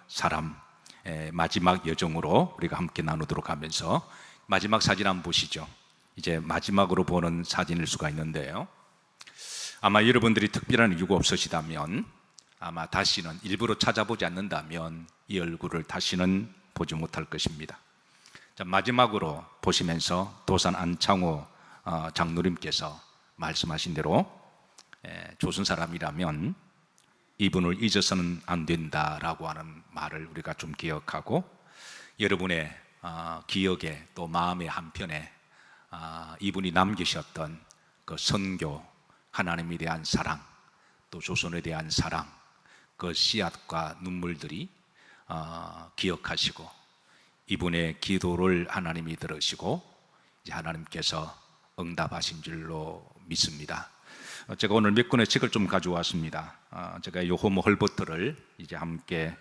사람 마지막 여정으로 우리가 함께 나누도록 하면서 마지막 사진 한번 보시죠. 이제 마지막으로 보는 사진일 수가 있는데요, 아마 여러분들이 특별한 이유가 없으시다면, 아마 다시는 일부러 찾아보지 않는다면 이 얼굴을 다시는 보지 못할 것입니다. 자, 마지막으로 보시면서 도산 안창호 장로님께서 말씀하신 대로 조선 사람이라면 이분을 잊어서는 안 된다라고 하는 말을 우리가 좀 기억하고, 여러분의 기억에 또 마음의 한편에 이분이 남기셨던 그 선교, 하나님에 대한 사랑, 또 조선에 대한 사랑, 그 씨앗과 눈물들이 기억하시고 이분의 기도를 하나님이 들으시고 이제 하나님께서 응답하신 줄로 믿습니다. 제가 오늘 몇 권의 책을 좀 가져왔습니다. 제가 요호모 헐버트를 이제 함께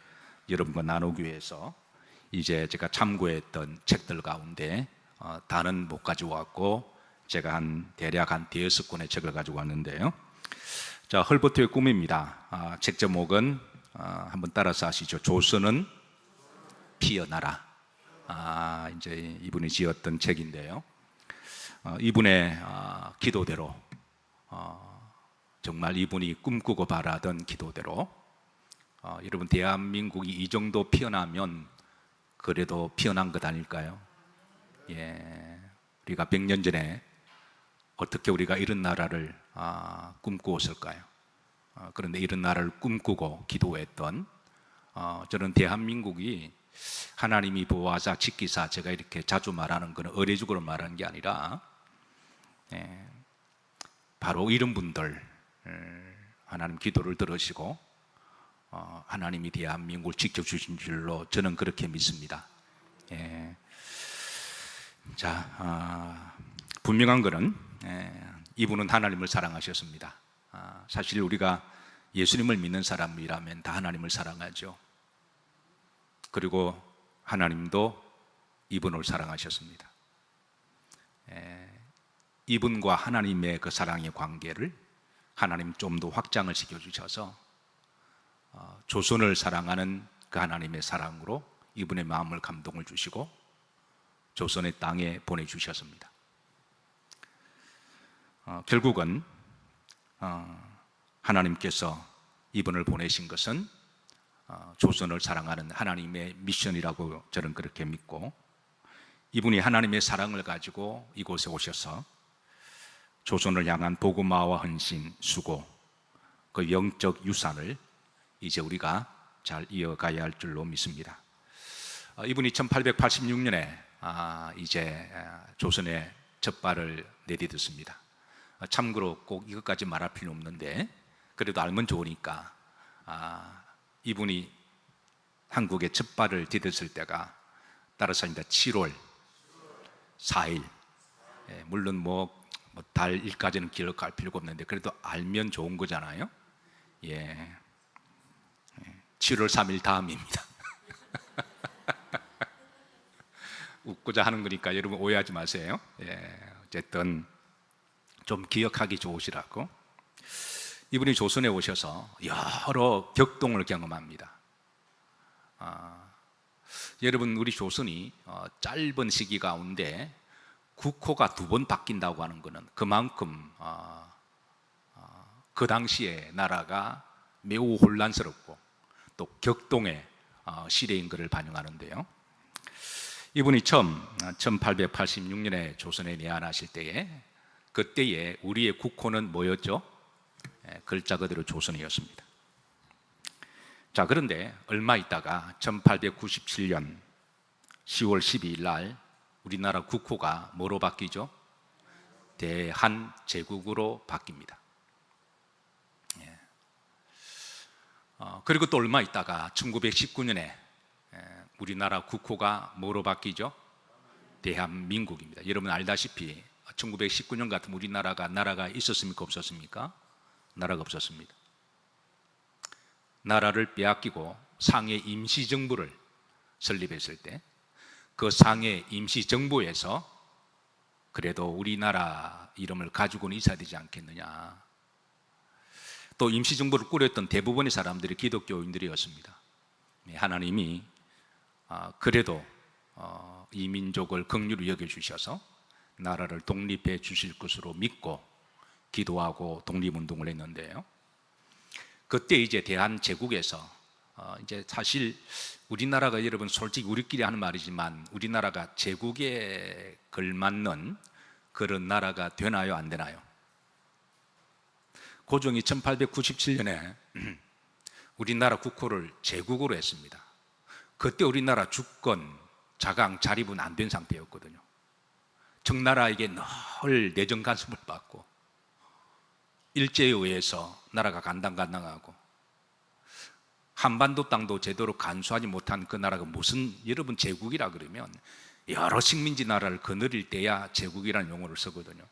여러분과 나누기 위해서 이제 제가 참고했던 책들 가운데 다는 못 가져왔고, 제가 대략 한 대여섯 권의 책을 가지고 왔는데요. 자, 헐버트의 꿈입니다. 책 제목은 한번 따라서 하시죠. 조선은 피어나라. 이제 이분이 지었던 책인데요, 이분의 기도대로, 정말 이분이 꿈꾸고 바라던 기도대로, 여러분 대한민국이 이 정도 피어나면 그래도 피어난 것 아닐까요? 우리가 100년 전에 어떻게 우리가 이런 나라를 꿈꾸었을까요? 그런데 이런 나라를 꿈꾸고 기도했던, 저는 대한민국이 하나님이 보호하사 지키사, 제가 이렇게 자주 말하는 건 의례적으로 말하는 게 아니라 바로 이런 분들, 하나님 기도를 들으시고 하나님이 대한민국을 지켜주신 줄로 저는 그렇게 믿습니다. 자, 분명한 것은 이분은 하나님을 사랑하셨습니다. 사실 우리가 예수님을 믿는 사람이라면 다 하나님을 사랑하죠. 그리고 하나님도 이분을 사랑하셨습니다. 이분과 하나님의 그 사랑의 관계를 하나님 좀 더 확장을 시켜주셔서 조선을 사랑하는 그 하나님의 사랑으로 이분의 마음을 감동을 주시고 조선의 땅에 보내주셨습니다. 결국은 하나님께서 이분을 보내신 것은 조선을 사랑하는 하나님의 미션이라고 저는 그렇게 믿고, 이분이 하나님의 사랑을 가지고 이곳에 오셔서 조선을 향한 복음화와 헌신, 수고, 그 영적 유산을 이제 우리가 잘 이어가야 할 줄로 믿습니다. 이분이 1886년에 이제 조선에 첫 발을 내디뎠습니다. 참고로 꼭 이것까지 말할 필요 없는데 그래도 알면 좋으니까, 이분이 한국에 첫 발을 디뎠을 때가 따라서 7월 4일, 물론 뭐 달일까지는 기록할 필요가 없는데 그래도 알면 좋은 거잖아요. 7월 3일 다음입니다. 웃고자 하는 거니까 여러분 오해하지 마세요. 어쨌든 좀 기억하기 좋으시라고. 이분이 조선에 오셔서 여러 격동을 경험합니다. 여러분, 우리 조선이 짧은 시기 가운데 국호가 2번 바뀐다고 하는 것은 그만큼 그 당시에 나라가 매우 혼란스럽고 또 격동의 시대인 것을 반영하는데요, 이분이 처음 1886년에 조선에 내한하실 때에, 그때에 우리의 국호는 뭐였죠? 글자 그대로 조선이었습니다. 자, 그런데 얼마 있다가 1897년 10월 12일 날 우리나라 국호가 뭐로 바뀌죠? 대한제국으로 바뀝니다. 그리고 또 얼마 있다가 1919년에 우리나라 국호가 뭐로 바뀌죠? 대한민국입니다. 여러분 알다시피 1919년 같으면 우리나라가 나라가 있었습니까? 없었습니까? 나라가 없었습니다. 나라를 빼앗기고 상해 임시정부를 설립했을 때 그 상해 임시정부에서 그래도 우리나라 이름을 가지고는 있어야 되지 않겠느냐. 또 임시정부를 꾸렸던 대부분의 사람들이 기독교인들이었습니다. 하나님이 그래도 이 민족을 긍휼히 여겨주셔서 나라를 독립해 주실 것으로 믿고 기도하고 독립운동을 했는데요. 그때 이제 대한제국에서 이제 사실 우리나라가, 여러분 솔직히 우리끼리 하는 말이지만, 우리나라가 제국에 걸맞는 그런 나라가 되나요, 안 되나요? 고종이 1897년에 우리나라 국호를 제국으로 했습니다. 그때 우리나라 주권, 자강, 자립은 안 된 상태였거든요. 청나라에게 늘 내정 간섭을 받고 일제에 의해서 나라가 간당간당하고 한반도 땅도 제대로 간수하지 못한 그 나라가 무슨, 여러분 제국이라 그러면 여러 식민지 나라를 거느릴 때야 제국이라는 용어를 쓰거든요.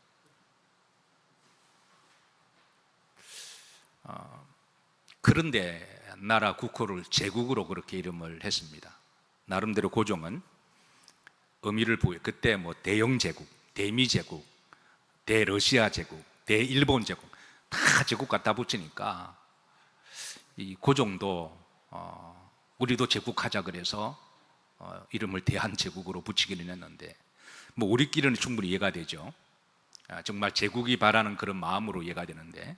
그런데 나라 국호를 제국으로 그렇게 이름을 했습니다. 나름대로 고종은 의미를 부여, 그때 뭐 대영 제국, 대미 제국, 대러시아 제국, 대일본 제국 다 제국 갖다 붙이니까 이 고종도 우리도 제국하자 그래서 이름을 대한제국으로 붙이기는 했는데, 뭐 우리끼리는 충분히 이해가 되죠. 정말 제국이 바라는 그런 마음으로 이해가 되는데,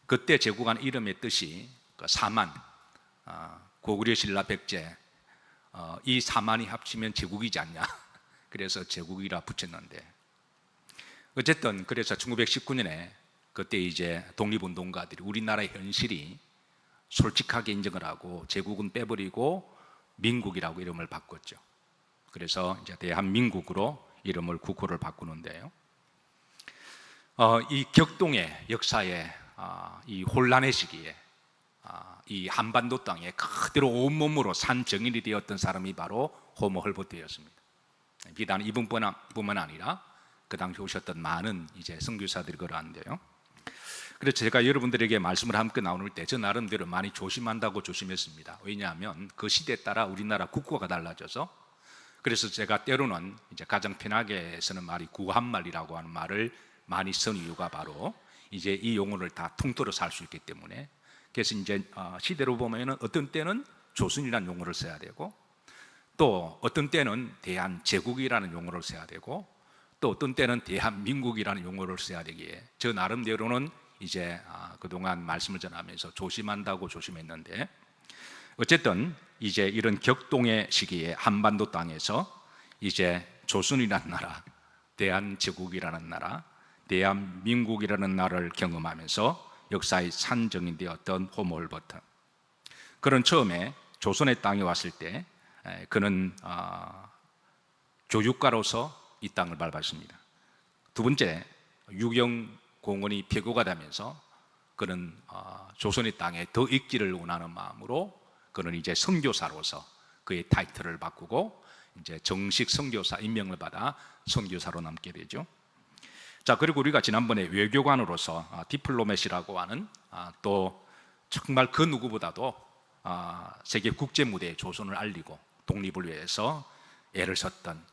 그때 제국한 이름의 뜻이 사만, 고구려 신라 백제, 이 사만이 합치면 제국이지 않냐. 그래서 제국이라 붙였는데, 어쨌든 그래서 1919년에 그때 이제 독립운동가들이 우리나라의 현실이 솔직하게 인정을 하고 제국은 빼버리고 민국이라고 이름을 바꿨죠. 그래서 이제 대한민국으로 이름을, 국호를 바꾸는데요. 이 격동의 역사에, 이 혼란의 시기에, 이 한반도 땅에 그대로 온몸으로 산 정인이 되었던 사람이 바로 호모 헐버트였습니다. 비단 이분뿐만 아니라 그 당시 오셨던 많은 이제 선교사들이 그러한데요. 그래서 제가 여러분들에게 말씀을 함께 나눌 때 저 나름대로 많이 조심한다고 조심했습니다. 왜냐하면 그 시대에 따라 우리나라 국고가 달라져서, 그래서 제가 때로는 이제 가장 편하게 쓰는 말이 구한말이라고 하는 말을 많이 쓴 이유가 바로 이제 이 용어를 다 통틀어서 할 수 있기 때문에. 그래서 이제 시대로 보면은 어떤 때는 조선이라는 용어를 써야 되고, 또 어떤 때는 대한제국이라는 용어를 써야 되고, 또 어떤 때는 대한민국이라는 용어를 써야 되기에 저 나름대로는 이제 그동안 말씀을 전하면서 조심한다고 조심했는데, 어쨌든 이제 이런 격동의 시기에 한반도 땅에서 이제 조선이라는 나라, 대한제국이라는 나라, 대한민국이라는 나라를 경험하면서 역사의 산정이 되었던 호모 헐버트. 그런 처음에 조선의 땅에 왔을 때 그는 교육가로서 이 땅을 밟았습니다. 두 번째, 유경공원이 폐교가 되면서 그는 조선의 땅에 더 있기를 원하는 마음으로 그는 이제 선교사로서 그의 타이틀을 바꾸고 이제 정식 선교사 임명을 받아 선교사로 남게 되죠. 자, 그리고 우리가 지난번에 외교관으로서 디플로맷이라고 하는 또 정말 그 누구보다도 세계 국제 무대에 조선을 알리고 독립을 위해서 애를 썼던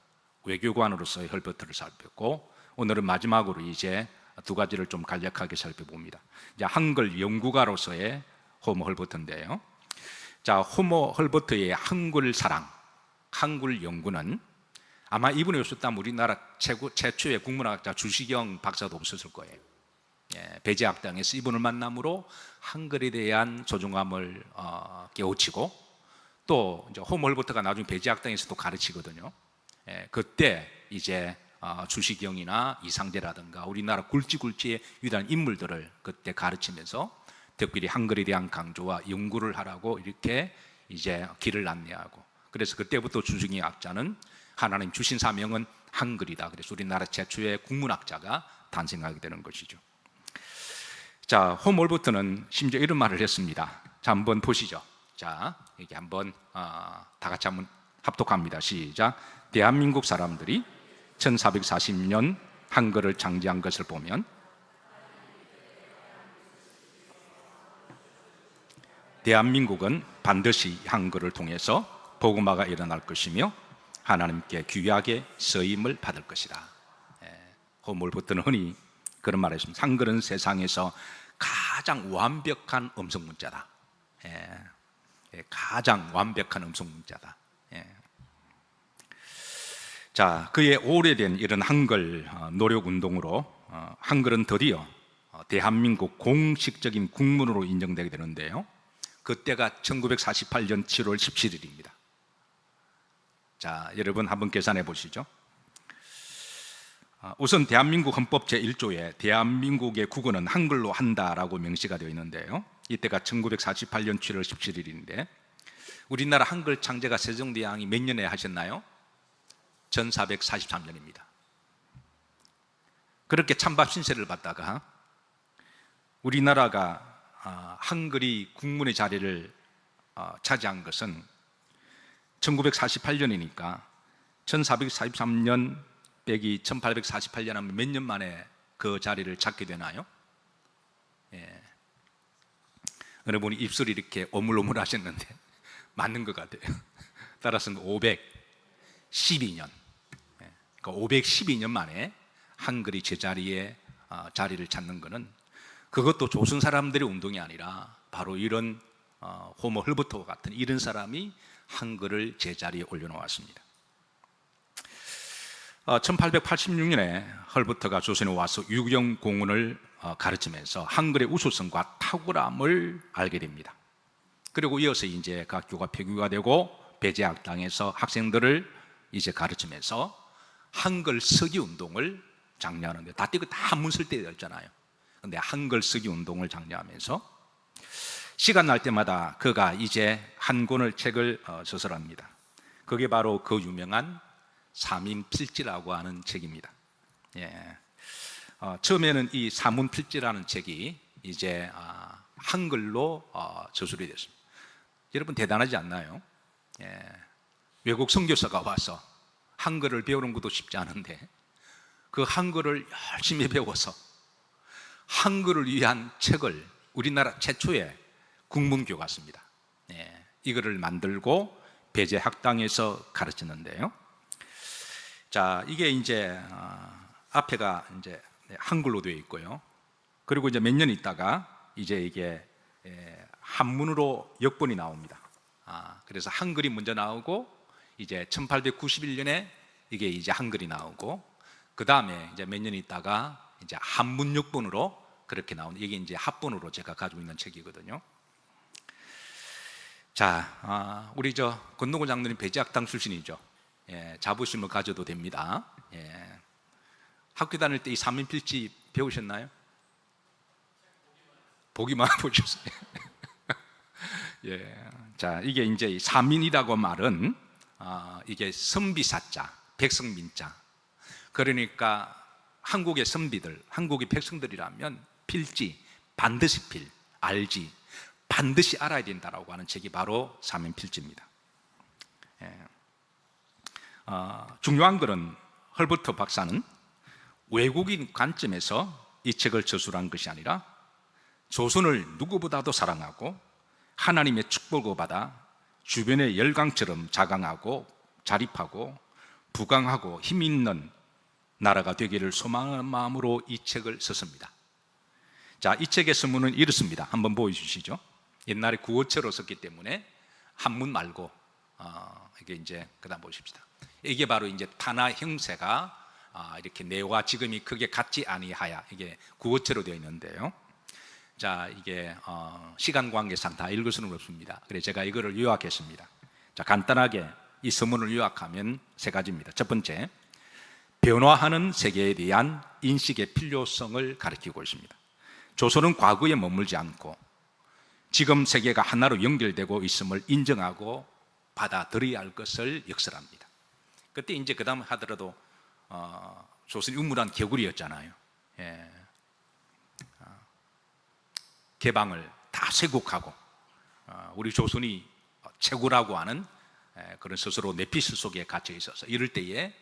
외교관으로서의 헐버트를 살폈고, 오늘은 마지막으로 이제 두 가지를 좀 간략하게 살펴봅니다. 이제 한글 연구가로서의 호모 헐버트인데요. 자, 호모 헐버트의 한글 사랑, 한글 연구는 아마 이분이 없었다면 우리나라 최초의 국문학자 주시경 박사도 없었을 거예요. 배제학당에서 이분을 만남으로 한글에 대한 소중함을 깨우치고, 또 이제 호모 헐버트가 나중에 배제학당에서도 가르치거든요. 그때 이제 주시경이나 이상재라든가 우리나라 굵직굵직의 위대한 인물들을 그때 가르치면서 특별히 한글에 대한 강조와 연구를 하라고 이렇게 이제 길을 안내하고, 그래서 그때부터 주시경 학자는 하나님 주신 사명은 한글이다. 그래서 우리나라 최초의 국문학자가 탄생하게 되는 것이죠. 자, 호모 헐버트는 심지어 이런 말을 했습니다. 자, 한번 보시죠. 자, 이게 한번 다 같이 한번 합독합니다. 시작. 대한민국 사람들이 1440년 한글을 창제한 것을 보면 대한민국은 반드시 한글을 통해서 복음화가 일어날 것이며 하나님께 귀하게 쓰임을 받을 것이다. 호모 헐버트는 흔히 그런 말을 했습니다. 한글은 세상에서 가장 완벽한 음성 문자다. 가장 완벽한 음성 문자다. 자, 그의 오래된 이런 한글 노력 운동으로 한글은 드디어 대한민국 공식적인 국문으로 인정되게 되는데요. 그때가 1948년 7월 17일입니다. 자, 여러분 한번 계산해 보시죠. 우선 대한민국 헌법 제1조에 대한민국의 국어는 한글로 한다라고 명시가 되어 있는데요. 이때가 1948년 7월 17일인데 우리나라 한글 창제가 세종대왕이 몇 년에 하셨나요? 1443년입니다. 그렇게 찬밥 신세를 받다가 우리나라가 한글이 국문의 자리를 차지한 것은 1948년이니까 1443년 빼기 1848년 하면 몇 년 만에 그 자리를 찾게 되나요? 어느 분이 입술이 이렇게 오물오물 하셨는데 맞는 것 같아요. 따라서는 512년, 그러니까 512년 만에 한글이 제자리에 자리를 찾는 것은 그것도 조선 사람들의 운동이 아니라 바로 이런 호모 헐버트와 같은 이런 사람이 한글을 제자리에 올려놓았습니다. 1886년에 헐버트가 조선에 와서 유경공원을 가르치면서 한글의 우수성과 탁월함을 알게 됩니다. 그리고 이어서 이제 각교가 폐교가 되고 배제학당에서 학생들을 이제 가르치면서 한글 서기 운동을 장려하는데 다 한문 쓸 때였잖아요. 근데 한글 서기 운동을 장려하면서 시간 날 때마다 그가 이제 한 권의 책을 저술합니다. 그게 바로 그 유명한 사민필지라고 하는 책입니다. 처음에는 이 사문필지라는 책이 이제 한글로 저술이 됐습니다. 여러분 대단하지 않나요? 외국 선교사가 와서 한글을 배우는 것도 쉽지 않은데 그 한글을 열심히 배워서 한글을 위한 책을 우리나라 최초의 국문교과서입니다. 이거를 만들고 배제학당에서 가르치는데요. 자, 이게 이제 앞에가 이제 한글로 되어 있고요. 그리고 이제 몇 년 있다가 이제 이게 한문으로 역본이 나옵니다. 그래서 한글이 먼저 나오고 이제 1891년에 이게 이제 한글이 나오고 그 다음에 이제 몇 년 있다가 이제 한문 역본으로 그렇게 나오는 이게 이제 합본으로 제가 가지고 있는 책이거든요. 자, 우리 저 권동구 장로님 배제학당 출신이죠. 자부심을 가져도 됩니다. 학교 다닐 때 이 사민필지 배우셨나요? 보기만 보셨어요. 자, 이게 이제 사민이라고 말은 이게 선비사자, 백성민자. 그러니까 한국의 선비들, 한국의 백성들이라면 필지, 반드시 필, 알지, 반드시 알아야 된다라고 하는 책이 바로 사민필지입니다. 중요한 것은 헐버트 박사는 외국인 관점에서 이 책을 저술한 것이 아니라 조선을 누구보다도 사랑하고 하나님의 축복을 받아 주변의 열강처럼 자강하고 자립하고 부강하고 힘 있는 나라가 되기를 소망하는 마음으로 이 책을 썼습니다. 자, 이 책의 서문은 이렇습니다. 한번 보여주시죠. 옛날에 구어체로 썼기 때문에 한문 말고 이게 이제 그다음 보십시다. 이게 바로 이제 타나 형세가 이렇게 내와 지금이 크게 같지 아니하야 이게 구어체로 되어 있는데요. 자, 이게 시간 관계상 다 읽을 수는 없습니다. 그래서 제가 이거를 요약했습니다. 자, 간단하게 이 서문을 요약하면 세 가지입니다. 첫 번째, 변화하는 세계에 대한 인식의 필요성을 가리키고 있습니다. 조선은 과거에 머물지 않고 지금 세계가 하나로 연결되고 있음을 인정하고 받아들여야 할 것을 역설합니다. 그때 이제 그 다음 하더라도 조선이 우물한 개구리였잖아요. 개방을 다 쇄국하고 우리 조선이 최고라고 하는 그런 스스로 내피스 속에 갇혀 있어서 이럴 때에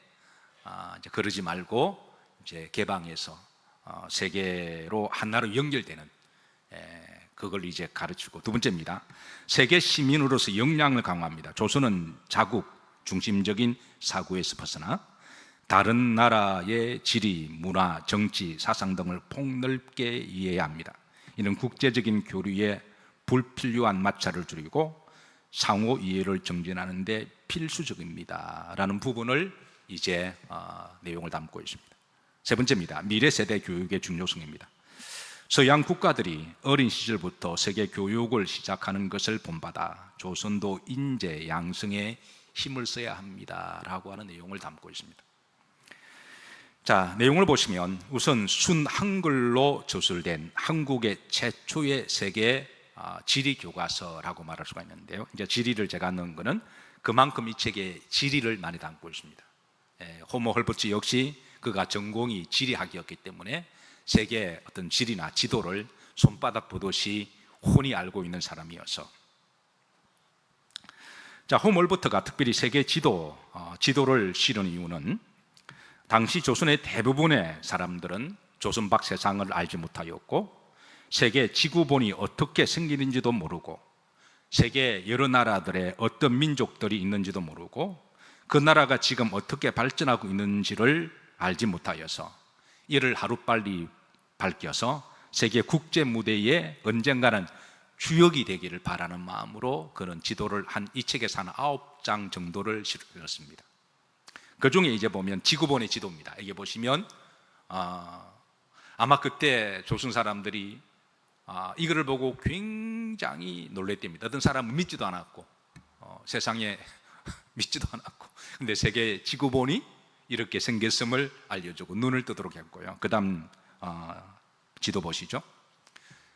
이제 그러지 말고 이제 개방해서 세계로 하나로 연결되는 그걸 이제 가르치고, 두 번째입니다. 세계 시민으로서 역량을 강화합니다. 조선은 자국 중심적인 사고에서 벗어나 다른 나라의 지리, 문화, 정치, 사상 등을 폭넓게 이해해야 합니다. 이는 국제적인 교류에 불필요한 마찰을 줄이고 상호 이해를 정진하는 데 필수적입니다 라는 부분을 이제 내용을 담고 있습니다. 세 번째입니다. 미래 세대 교육의 중요성입니다. 서양 국가들이 어린 시절부터 세계 교육을 시작하는 것을 본받아 조선도 인재 양성에 힘을 써야 합니다 라고 하는 내용을 담고 있습니다. 자, 내용을 보시면 우선 순한글로 저술된 한국의 최초의 세계 지리 교과서라고 말할 수가 있는데요. 이제 지리를 제가 넣은 것은 그만큼 이 책에 지리를 많이 담고 있습니다. 호모 헐버트 역시 그가 전공이 지리학이었기 때문에 세계의 어떤 지리나 지도를 손바닥 보듯이 훤히 알고 있는 사람이어서, 자, 호모 헐버트가 특별히 세계 지도를 실은 이유는 당시 조선의 대부분의 사람들은 조선 밖 세상을 알지 못하였고 세계 지구본이 어떻게 생기는지도 모르고 세계 여러 나라들의 어떤 민족들이 있는지도 모르고 그 나라가 지금 어떻게 발전하고 있는지를 알지 못하여서 이를 하루빨리 밝혀서 세계 국제 무대에 언젠가는 주역이 되기를 바라는 마음으로 그런 지도를 이 책에서 한 9장 정도를 실었습니다. 그 중에 이제 보면 지구본의 지도입니다. 이게 보시면 아마 그때 조선 사람들이 이거를 보고 굉장히 놀랬답니다. 어떤 사람은 믿지도 않았고 세상에 믿지도 않았고, 근데 세계 지구본이 이렇게 생겼음을 알려주고 눈을 뜨도록 했고요. 그 다음 지도 보시죠.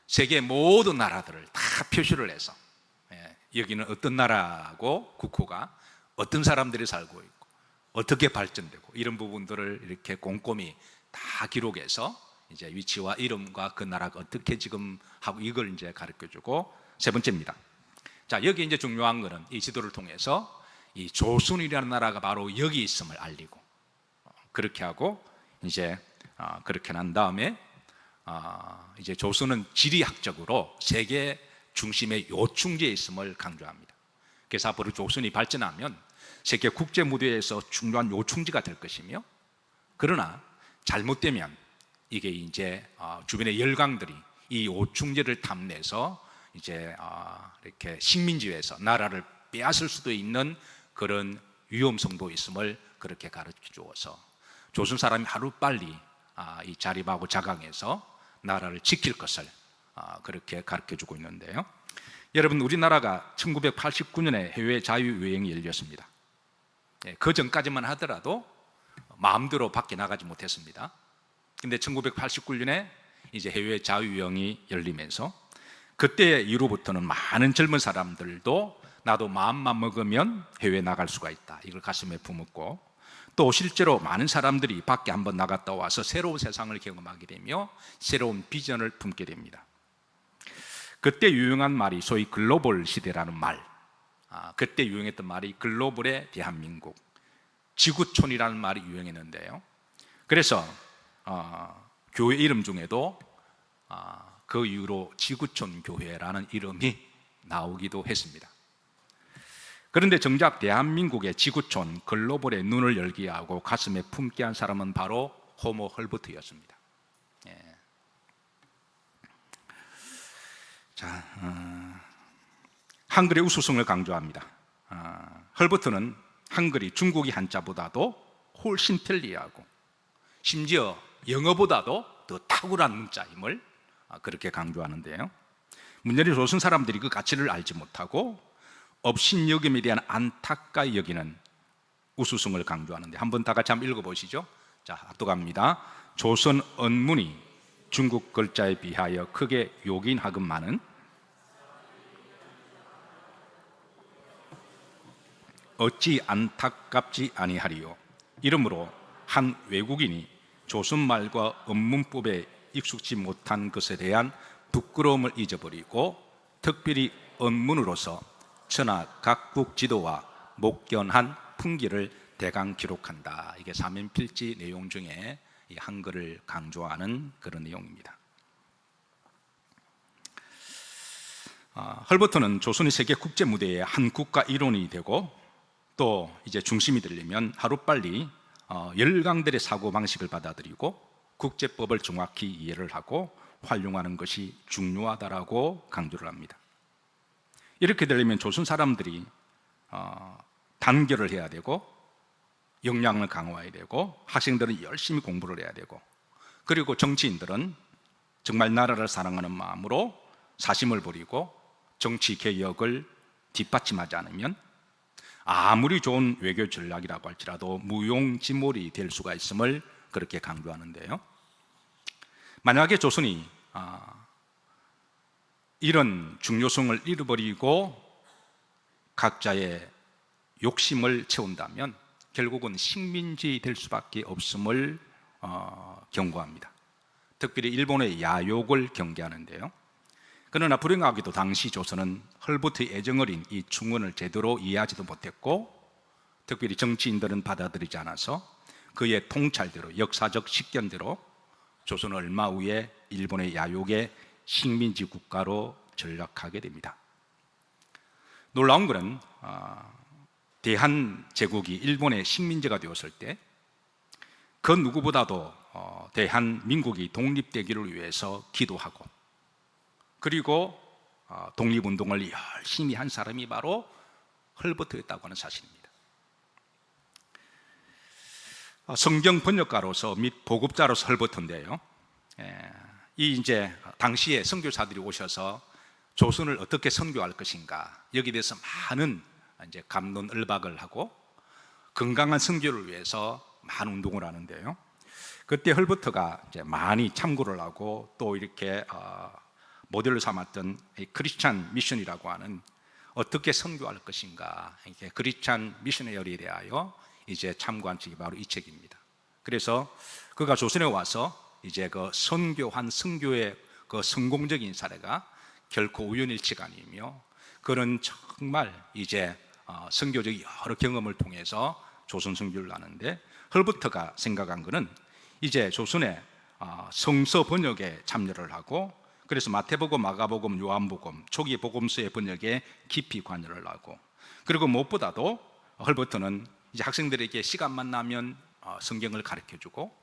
세계 모든 나라들을 다 표시를 해서 여기는 어떤 나라고 국호가 어떤 사람들이 살고 있고 어떻게 발전되고 이런 부분들을 이렇게 꼼꼼히 다 기록해서 이제 위치와 이름과 그 나라가 어떻게 지금 하고 이걸 이제 가르쳐주고, 세 번째입니다. 자, 여기 이제 중요한 거는 이 지도를 통해서 이 조선이라는 나라가 바로 여기 있음을 알리고 그렇게 하고 이제 그렇게 난 다음에 이제 조선은 지리학적으로 세계 중심의 요충지에 있음을 강조합니다. 그래서 앞으로 조선이 발전하면 세계 국제 무대에서 중요한 요충지가 될 것이며, 그러나 잘못되면 이게 이제 주변의 열강들이 이 요충지를 탐내서 이제 이렇게 식민지에서 나라를 빼앗을 수도 있는 그런 위험성도 있음을 그렇게 가르쳐 주어서 조선 사람이 하루빨리 이 자립하고 자강해서 나라를 지킬 것을 그렇게 가르쳐 주고 있는데요. 여러분, 우리나라가 1989년에 해외 자유여행이 열렸습니다. 그 전까지만 하더라도 마음대로 밖에 나가지 못했습니다. 근데 1989년에 이제 해외 자유여행이 열리면서 그때 이후로부터는 많은 젊은 사람들도 나도 마음만 먹으면 해외 나갈 수가 있다, 이걸 가슴에 품었고, 또 실제로 많은 사람들이 밖에 한번 나갔다 와서 새로운 세상을 경험하게 되며 새로운 비전을 품게 됩니다. 그때 유용한 말이 소위 글로벌 시대라는 말, 그때 유행했던 말이 글로벌의 대한민국, 지구촌이라는 말이 유행했는데요. 그래서 교회 이름 중에도 그 이후로 지구촌 교회라는 이름이 나오기도 했습니다. 그런데 정작 대한민국의 지구촌 글로벌의 눈을 열게 하고 가슴에 품게 한 사람은 바로 호모 헐버트였습니다. 자, 한글의 우수성을 강조합니다. 헐버트는 한글이 중국의 한자보다도 훨씬 편리하고 심지어 영어보다도 더 탁월한 문자임을 그렇게 강조하는데요. 문제는 조선 사람들이 그 가치를 알지 못하고 업신여김에 대한 안타까이 여기는 우수성을 강조하는데, 한번 다 같이 한번 읽어보시죠. 자, 합독합니다. 조선 언문이 중국 글자에 비하여 크게 요긴하건만은 어찌 안타깝지 아니하리요. 이러므로 한 외국인이 조선말과 언문법에 익숙지 못한 것에 대한 부끄러움을 잊어버리고 특별히 언문으로서 천하 각국 지도와 목견한 풍기를 대강 기록한다. 이게 사면필지 내용 중에 이 한글을 강조하는 그런 내용입니다. 헐버트는 조선이 세계 국제 무대의 한 국가 일원이 되고 또 이제 중심이 되려면 하루빨리 열강들의 사고 방식을 받아들이고 국제법을 정확히 이해를 하고 활용하는 것이 중요하다라고 강조를 합니다. 이렇게 되려면 조선 사람들이 단결을 해야 되고 역량을 강화해야 되고 학생들은 열심히 공부를 해야 되고 그리고 정치인들은 정말 나라를 사랑하는 마음으로 사심을 버리고 정치 개혁을 뒷받침하지 않으면 아무리 좋은 외교 전략이라고 할지라도 무용지물이 될 수가 있음을 그렇게 강조하는데요. 만약에 조선이 이런 중요성을 잃어버리고 각자의 욕심을 채운다면 결국은 식민지 될 수밖에 없음을 경고합니다. 특별히 일본의 야욕을 경계하는데요. 그러나 불행하게도 당시 조선은 헐버트의 애정 어린 이 충언을 제대로 이해하지도 못했고 특별히 정치인들은 받아들이지 않아서 그의 통찰대로 역사적 식견대로 조선은 얼마 후에 일본의 야욕의 식민지 국가로 전락하게 됩니다. 놀라운 것은 대한제국이 일본의 식민지가 되었을 때 그 누구보다도 대한민국이 독립되기를 위해서 기도하고 그리고 독립운동을 열심히 한 사람이 바로 헐버트였다고 하는 사실입니다. 성경 번역가로서 및 보급자로서 헐버트인데요. 이 이제 당시에 선교사들이 오셔서 조선을 어떻게 선교할 것인가 여기에 대해서 많은 이제 갑론을박을 하고 건강한 선교를 위해서 많은 운동을 하는데요. 그때 헐버트가 이제 많이 참고를 하고 또 이렇게 모델로 삼았던 크리스찬 미션이라고 하는 어떻게 선교할 것인가 이렇게 크리스찬 미셔너리에 대하여 이제 참고한 책이 바로 이 책입니다. 그래서 그가 조선에 와서 이제 그 선교한 선교의 그 성공적인 사례가 결코 우연일치가 아니며 그는 정말 이제 선교적 여러 경험을 통해서 조선 선교를 하는데 헐버트가 생각한 것은 이제 조선의 성서 번역에 참여를 하고 그래서 마태복음, 마가복음, 요한복음 초기 복음서의 번역에 깊이 관여를 하고 그리고 무엇보다도 헐버트는 이제 학생들에게 시간만 나면 성경을 가르쳐주고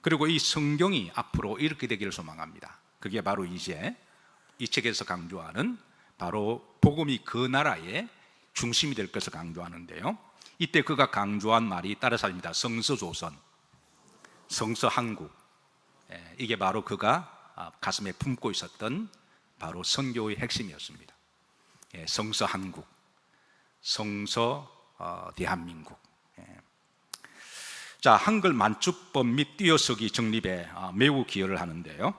그리고 이 성경이 앞으로 이렇게 되기를 소망합니다. 그게 바로 이제 이 책에서 강조하는 바로 복음이 그 나라의 중심이 될 것을 강조하는데요. 이때 그가 강조한 말이 따라서입니다. 성서조선, 성서한국. 이게 바로 그가 가슴에 품고 있었던 바로 선교의 핵심이었습니다. 성서한국, 성서 대한민국. 자, 한글 만축법 및 띄어쓰기 정립에 매우 기여를 하는데요.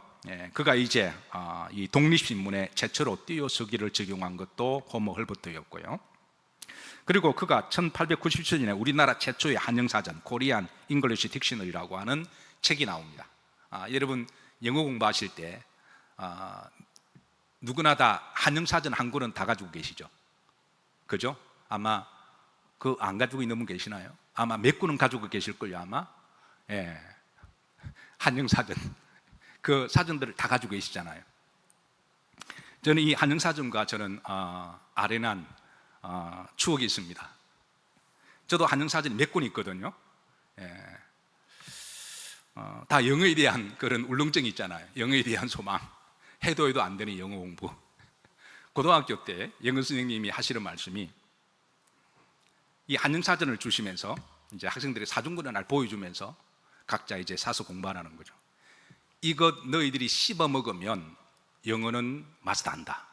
그가 이제 이 독립신문에 최초로 띄어쓰기를 적용한 것도 호모 헐버트였고요. 그리고 그가 1897년에 우리나라 최초의 한영사전 코리안 잉글리시 딕셔너리라고 하는 책이 나옵니다. 여러분 영어 공부하실 때 누구나 다 한영사전 한 권은 다 가지고 계시죠? 그죠? 아마 그 안 가지고 있는 분 계시나요? 아마 몇 권은 가지고 계실걸요 아마. 한영사전 그 사전들을 다 가지고 계시잖아요. 저는 이 한영사전과 저는 아련한 추억이 있습니다. 저도 한영사전이 몇 권 있거든요. 다 영어에 대한 그런 울렁증이 있잖아요. 영어에 대한 소망, 해도 안 되는 영어 공부. 고등학교 때 영어 선생님이 하시는 말씀이 이 한영사전을 주시면서 이제 학생들이 사중권을 날 보여주면서 각자 이제 사서 공부하라는 거죠. 이것 너희들이 씹어 먹으면 영어는 맛을 안다.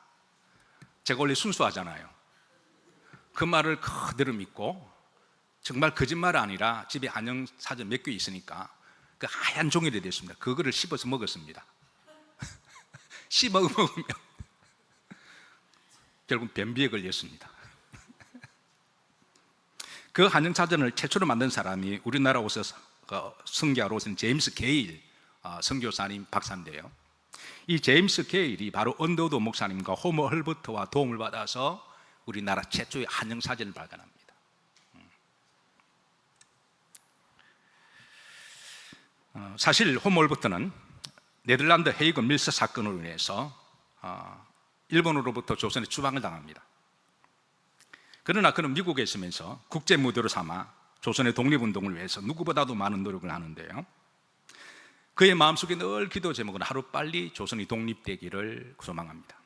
제가 원래 순수하잖아요. 그 말을 그대로 믿고 정말 거짓말 아니라 집에 한영사전 몇 개 있으니까 그 하얀 종이를 됐습니다. 그거를 씹어서 먹었습니다. 씹어 먹으면 결국 변비에 걸렸습니다. 그 한영사전을 최초로 만든 사람이 우리나라 오서 선교하러 오신 제임스 게일 선교사님 박사인데요. 이 제임스 게일이 바로 언더우드 목사님과 호모 헐버트와 도움을 받아서 우리나라 최초의 한영사전을 발간합니다. 사실 호모 헐버트는 네덜란드 헤이그 밀스 사건으로 인해서 일본으로부터 조선에 추방을 당합니다. 그러나 그는 미국에 있으면서 국제 무대로 삼아 조선의 독립운동을 위해서 누구보다도 많은 노력을 하는데요. 그의 마음속에 늘 기도 제목은 하루빨리 조선이 독립되기를 소망합니다.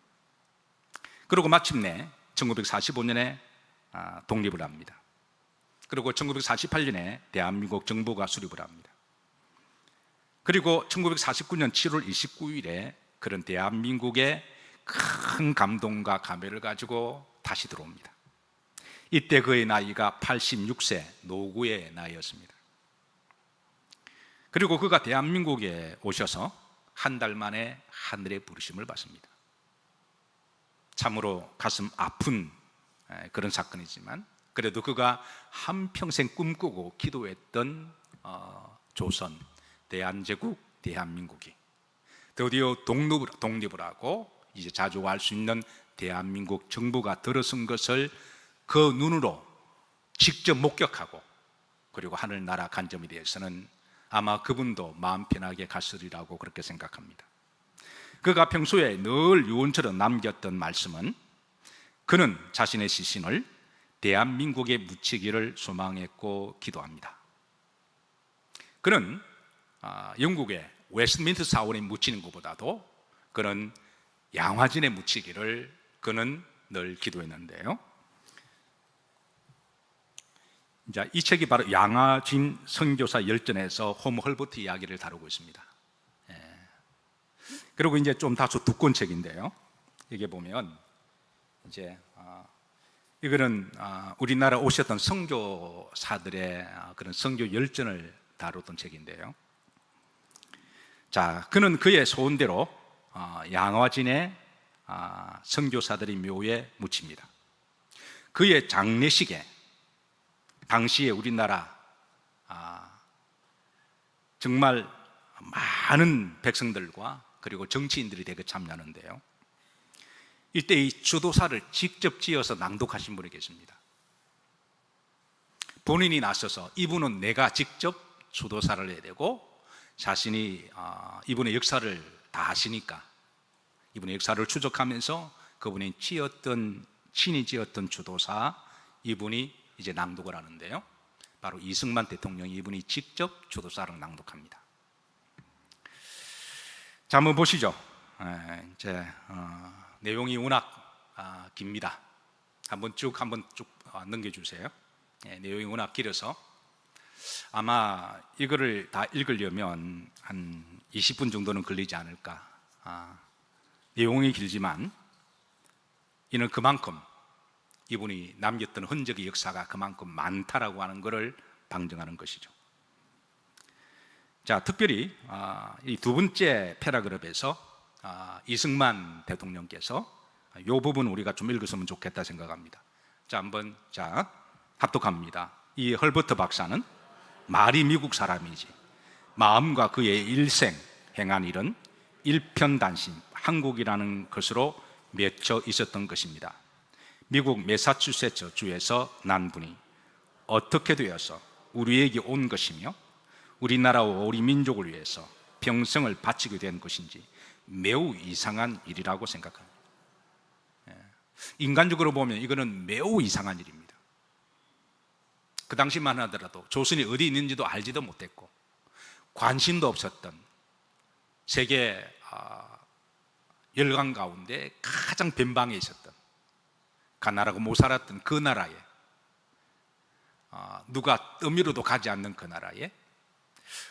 그리고 마침내 1945년에 독립을 합니다. 그리고 1948년에 대한민국 정부가 수립을 합니다. 그리고 1949년 7월 29일에 그런 대한민국의 큰 감동과 감회를 가지고 다시 들어옵니다. 이때 그의 나이가 86세 노구의 나이였습니다. 그리고 그가 대한민국에 오셔서 한 달 만에 하늘의 부르심을 받습니다. 참으로 가슴 아픈 그런 사건이지만 그래도 그가 한평생 꿈꾸고 기도했던 조선, 대한제국, 대한민국이 드디어 독립을 하고 이제 자주할 수 있는 대한민국 정부가 들어선 것을 그 눈으로 직접 목격하고 그리고 하늘나라 간점에 대해서는 아마 그분도 마음 편하게 갔으리라고 그렇게 생각합니다. 그가 평소에 늘 유언처럼 남겼던 말씀은 그는 자신의 시신을 대한민국에 묻히기를 소망했고 기도합니다. 그는 영국의 웨스트민스터 사원에 묻히는 것보다도 그는 양화진에 묻히기를 그는 늘 기도했는데요. 이 책이 바로 양화진 선교사 열전에서 홈 헐버트 이야기를 다루고 있습니다. 그리고 이제 좀 다소 두꺼운 책인데요. 이게 보면 이제 이거는 우리나라 오셨던 선교사들의 그런 선교 열전을 다루던 책인데요. 자, 그는 그의 소원대로 양화진의 선교사들의 묘에 묻힙니다. 그의 장례식에 당시에 우리나라 정말 많은 백성들과 그리고 정치인들이 대거 참여하는데요. 이때 이 주도사를 직접 지어서 낭독하신 분이 계십니다. 본인이 나서서 이분은 내가 직접 주도사를 해야 되고 자신이 이분의 역사를 다 아시니까 이분의 역사를 추적하면서 그분이 친히 지었던 주도사 이분이 이제 낭독을 하는데요. 바로 이승만 대통령이 이분이 직접 주도사를 낭독합니다. 자, 한번 보시죠. 이제 내용이 워낙 깁니다. 한번 쭉 넘겨주세요. 내용이 워낙 길어서 아마 이거를 다 읽으려면 한 20분 정도는 걸리지 않을까. 내용이 길지만 이는 그만큼 이분이 남겼던 흔적의 역사가 그만큼 많다라고 하는 것을 방증하는 것이죠. 자, 특별히 이 두 번째 패러그래프에서 이승만 대통령께서 이 부분 우리가 좀 읽었으면 좋겠다 생각합니다. 자, 한번 합독합니다. 이 헐버트 박사는 말이 미국 사람이지 마음과 그의 일생 행한 일은 일편단심 한국이라는 것으로 맺혀 있었던 것입니다. 미국 매사추세츠 주에서 난 분이 어떻게 되어서 우리에게 온 것이며 우리나라와 우리 민족을 위해서 평생을 바치게 된 것인지 매우 이상한 일이라고 생각합니다. 인간적으로 보면 이거는 매우 이상한 일입니다. 그 당시만 하더라도 조선이 어디 있는지도 알지도 못했고 관심도 없었던 세계 열강 가운데 가장 변방에 있었던 가나라고 못 살았던 그 나라에 누가 떠미로도 가지 않는 그 나라에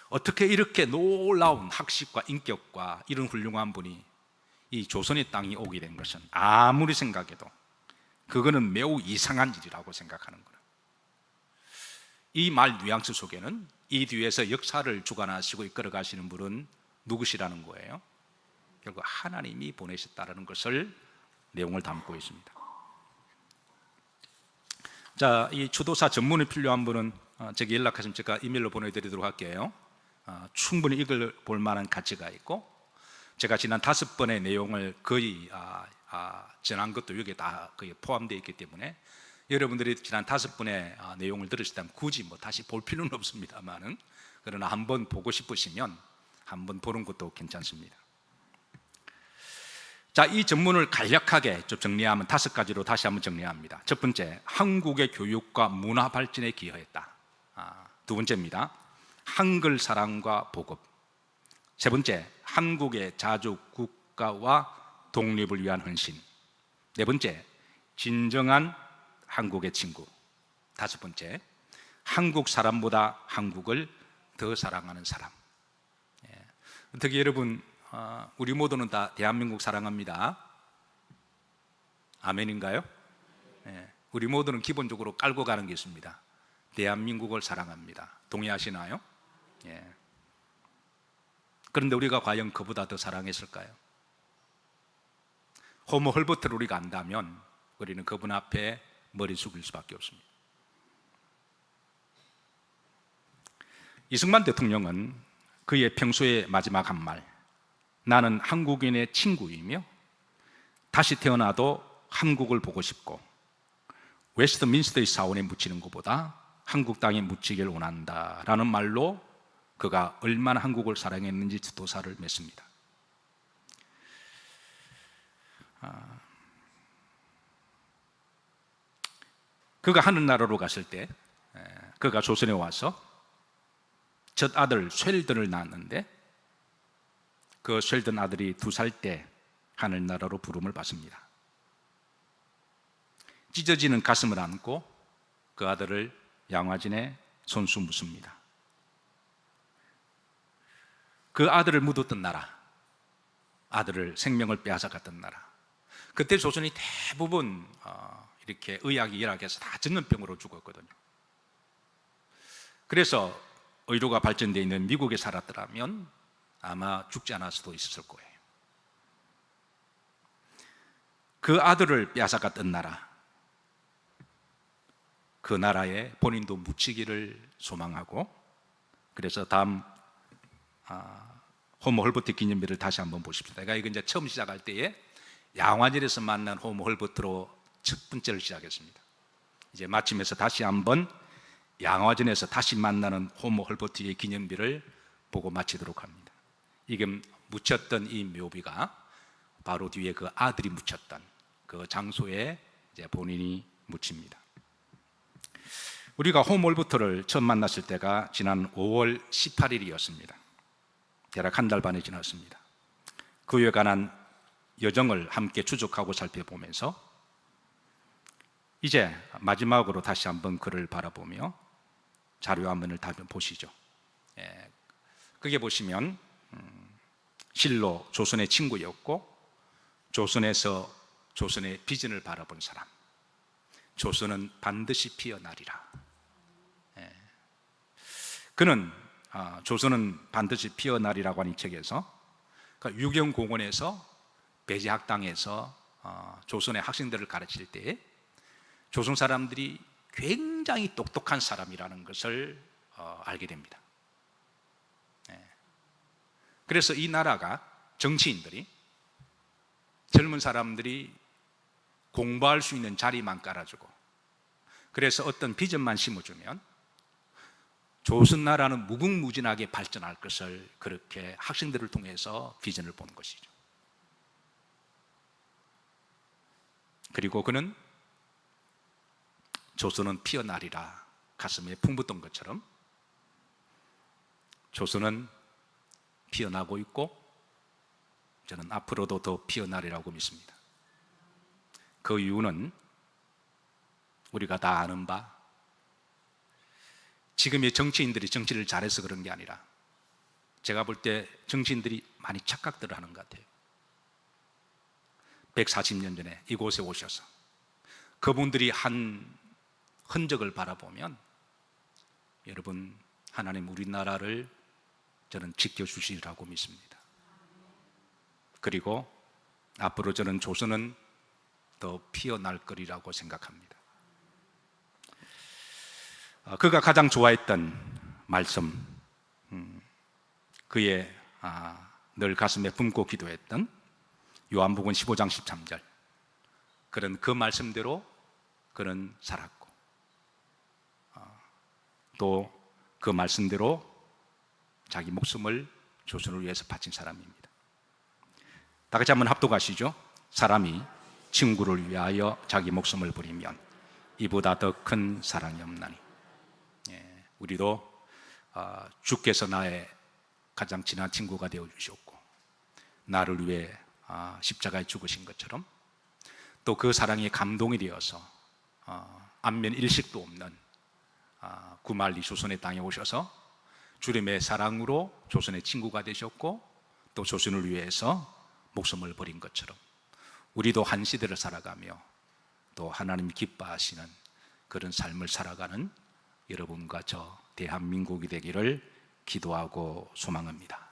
어떻게 이렇게 놀라운 학식과 인격과 이런 훌륭한 분이 이 조선의 땅에 오게 된 것은 아무리 생각해도 그거는 매우 이상한 일이라고 생각하는 거예요. 이 말 뉘앙스 속에는 이 뒤에서 역사를 주관하시고 이끌어 가시는 분은 누구시라는 거예요? 결국 하나님이 보내셨다는 것을 내용을 담고 있습니다. 자, 이 주도사 전문이 필요한 분은 제게 연락하시면 제가 이메일로 보내드리도록 할게요. 충분히 읽어볼 만한 가치가 있고 제가 지난 5번의 내용을 거의 전한 것도 여기에 다 거의 포함되어 있기 때문에 여러분들이 지난 5번의 내용을 들으시다면 굳이 다시 볼 필요는 없습니다만은 그러나 한번 보고 싶으시면 한번 보는 것도 괜찮습니다. 자, 이 전문을 간략하게 좀 정리하면 5가지로 다시 한번 정리합니다. 첫 번째, 한국의 교육과 문화 발전에 기여했다. 두 번째입니다. 한글 사랑과 보급. 세 번째, 한국의 자주 국가와 독립을 위한 헌신. 네 번째, 진정한 한국의 친구. 다섯 번째, 한국 사람보다 한국을 더 사랑하는 사람. 어떻게 여러분, 우리 모두는 다 대한민국 사랑합니다. 아멘인가요? 우리 모두는 기본적으로 깔고 가는 게 있습니다. 대한민국을 사랑합니다. 동의하시나요? 그런데 우리가 과연 그보다 더 사랑했을까요? 호모 헐버트를 우리가 안다면 우리는 그분 앞에 머리 숙일 수밖에 없습니다. 이승만 대통령은 그의 평소의 마지막 한 말, 나는 한국인의 친구이며 다시 태어나도 한국을 보고 싶고 웨스트민스터의 사원에 묻히는 것보다 한국 땅에 묻히길 원한다 라는 말로 그가 얼마나 한국을 사랑했는지 도사를 맺습니다. 그가 하늘나라로 갔을 때 그가 조선에 와서 첫 아들 쇠일든을 낳았는데 그 쇠일든 아들이 2살 때 하늘나라로 부름을 받습니다. 찢어지는 가슴을 안고 그 아들을 양화진에 손수 묻습니다. 그 아들을 묻었던 나라, 아들을 생명을 빼앗아갔던 나라, 그때 조선이 대부분 이렇게 의학이 열악해서 다 전염병으로 죽었거든요. 그래서 의료가 발전되어 있는 미국에 살았더라면 아마 죽지 않을 수도 있었을 거예요. 그 아들을 빼앗아갔던 나라, 그 나라에 본인도 묻히기를 소망하고, 그래서 다음 호모 헐버트 기념비를 다시 한번 보십시오. 내가 이거 이제 처음 시작할 때에 양화진에서 만난 호모 헐버트로 첫 번째를 시작했습니다. 이제 마침에서 다시 한번 양화진에서 다시 만나는 호모 헐버트의 기념비를 보고 마치도록 합니다. 이게 묻혔던 이 묘비가 바로 뒤에 그 아들이 묻혔던 그 장소에 이제 본인이 묻힙니다. 우리가 호모 헐버트를 처음 만났을 때가 지난 5월 18일이었습니다. 대략 한 달 반이 지났습니다. 그에 관한 여정을 함께 추적하고 살펴보면서 이제 마지막으로 다시 한번 그를 바라보며 자료 화면을 다시 보시죠. 그게 보시면 실로 조선의 친구였고 조선에서 조선의 비전을 바라본 사람, 조선은 반드시 피어나리라. 그는 조선은 반드시 피어나리라고 하는 책에서 그러니까 유경공원에서 배제학당에서 조선의 학생들을 가르칠 때 조선 사람들이 굉장히 똑똑한 사람이라는 것을 알게 됩니다. 그래서 이 나라가 정치인들이 젊은 사람들이 공부할 수 있는 자리만 깔아주고 그래서 어떤 비전만 심어주면 조선 나라는 무궁무진하게 발전할 것을 그렇게 학생들을 통해서 비전을 본 것이죠. 그리고 그는 조선은 피어나리라 가슴에 품었던 것처럼 조선은 피어나고 있고 저는 앞으로도 더 피어나리라고 믿습니다. 그 이유는 우리가 다 아는 바, 지금의 정치인들이 정치를 잘해서 그런 게 아니라 제가 볼 때 정치인들이 많이 착각들을 하는 것 같아요. 140년 전에 이곳에 오셔서 그분들이 한 흔적을 바라보면 여러분, 하나님 우리나라를 저는 지켜주시리라고 믿습니다. 그리고 앞으로 저는 조선은 더 피어날 거리라고 생각합니다. 그가 가장 좋아했던 말씀, 그의 늘 가슴에 품고 기도했던 요한복음 15장 13절, 그런 그 말씀대로 그는 살았고 또 그 말씀대로 자기 목숨을 조선을 위해서 바친 사람입니다. 다 같이 한번 합독하시죠. 사람이 친구를 위하여 자기 목숨을 버리면 이보다 더 큰 사랑이 없나니. 우리도 주께서 나의 가장 친한 친구가 되어 주셨고 나를 위해 십자가에 죽으신 것처럼 또 그 사랑이 감동이 되어서 안면 일식도 없는 구말리 조선의 땅에 오셔서 주님의 사랑으로 조선의 친구가 되셨고 또 조선을 위해서 목숨을 버린 것처럼 우리도 한 시대를 살아가며 또 하나님 기뻐하시는 그런 삶을 살아가는 여러분과 저 대한민국이 되기를 기도하고 소망합니다.